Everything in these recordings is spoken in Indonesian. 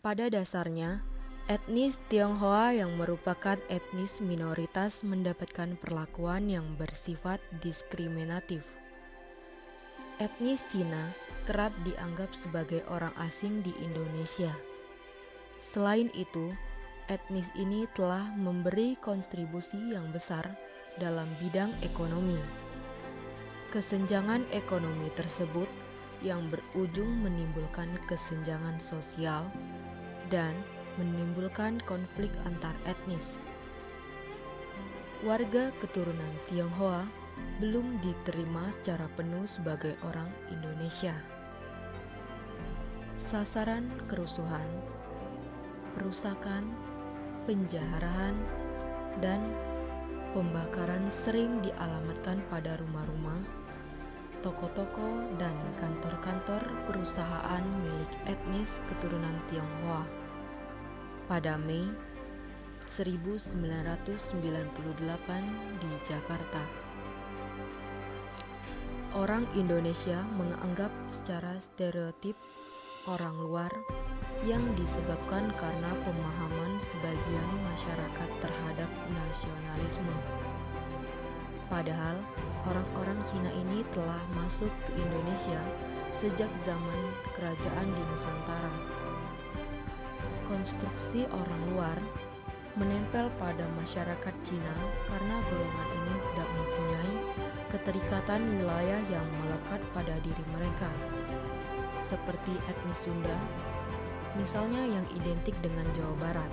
Pada dasarnya, etnis Tionghoa yang merupakan etnis minoritas mendapatkan perlakuan yang bersifat diskriminatif. Etnis Cina kerap dianggap sebagai orang asing di Indonesia. Selain itu, etnis ini telah memberi kontribusi yang besar dalam bidang ekonomi. Kesenjangan ekonomi tersebut yang berujung menimbulkan kesenjangan sosial dan menimbulkan konflik antar etnis. Warga keturunan Tionghoa belum diterima secara penuh sebagai orang Indonesia. Sasaran kerusuhan, perusakan, penjarahan, dan pembakaran sering dialamatkan pada rumah-rumah, toko-toko, dan kantor-kantor perusahaan milik etnis keturunan Tionghoa. Pada Mei 1998 di Jakarta. Orang Indonesia menganggap secara stereotip orang luar yang disebabkan karena pemahaman sebagian masyarakat terhadap nasionalisme. Padahal orang-orang Cina ini telah masuk ke Indonesia sejak zaman kerajaan di Nusantara. Konstruksi orang luar menempel pada masyarakat Cina karena golongan ini tidak mempunyai keterikatan wilayah yang melekat pada diri mereka, seperti etnis Sunda, misalnya yang identik dengan Jawa Barat.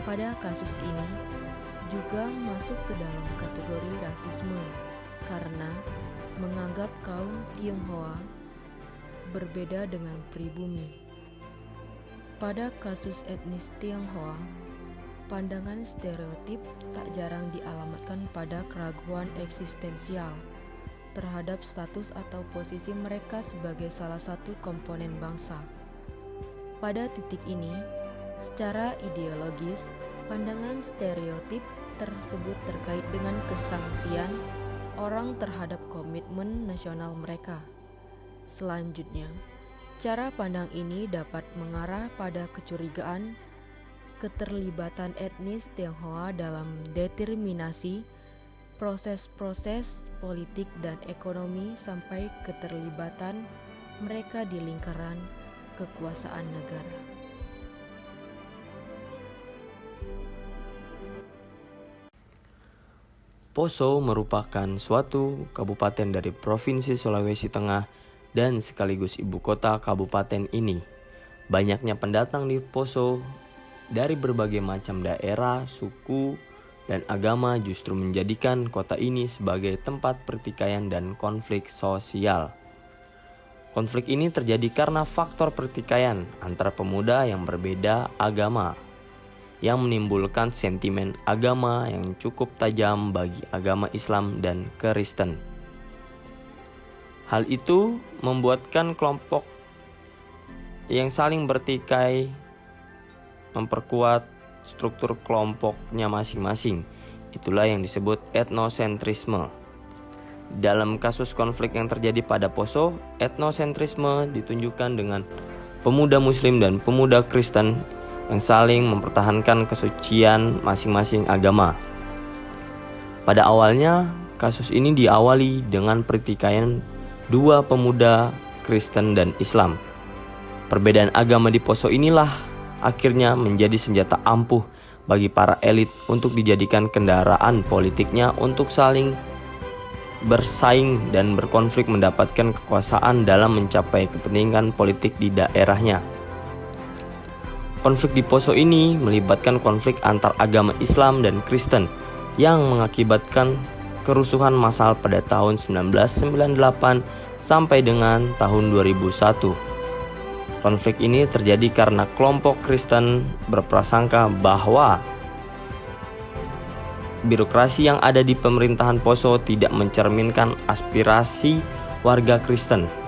Pada kasus ini juga masuk ke dalam kategori rasisme karena menganggap kaum Tionghoa berbeda dengan pribumi. Pada kasus etnis Tionghoa, pandangan stereotip tak jarang dialamatkan pada keraguan eksistensial terhadap status atau posisi mereka sebagai salah satu komponen bangsa. Pada titik ini, secara ideologis, pandangan stereotip tersebut terkait dengan kesangsian orang terhadap komitmen nasional mereka. Selanjutnya, cara pandang ini dapat mengarah pada kecurigaan keterlibatan etnis Tionghoa dalam determinasi proses-proses politik dan ekonomi sampai keterlibatan mereka di lingkaran kekuasaan negara. Poso merupakan suatu kabupaten dari Provinsi Sulawesi Tengah dan sekaligus ibu kota kabupaten ini. Banyaknya pendatang di Poso dari berbagai macam daerah, suku, dan agama justru menjadikan kota ini sebagai tempat pertikaian dan konflik sosial. Konflik ini terjadi karena faktor pertikaian antara pemuda yang berbeda agama, yang menimbulkan sentimen agama yang cukup tajam bagi agama Islam dan Kristen. Hal itu membuatkan kelompok yang saling bertikai memperkuat struktur kelompoknya masing-masing. Itulah yang disebut etnosentrisme. Dalam kasus konflik yang terjadi pada Poso, etnosentrisme ditunjukkan dengan pemuda Muslim dan pemuda Kristen yang saling mempertahankan kesucian masing-masing agama. Pada awalnya, kasus ini diawali dengan pertikaian dua pemuda Kristen dan Islam. Perbedaan agama di Poso inilah akhirnya menjadi senjata ampuh bagi para elit untuk dijadikan kendaraan politiknya untuk saling bersaing dan berkonflik mendapatkan kekuasaan dalam mencapai kepentingan politik di daerahnya. Konflik di Poso ini melibatkan konflik antar agama Islam dan Kristen yang mengakibatkan kerusuhan massal pada tahun 1998 sampai dengan tahun 2001. Konflik ini terjadi karena kelompok Kristen berprasangka bahwa birokrasi yang ada di pemerintahan Poso tidak mencerminkan aspirasi warga Kristen.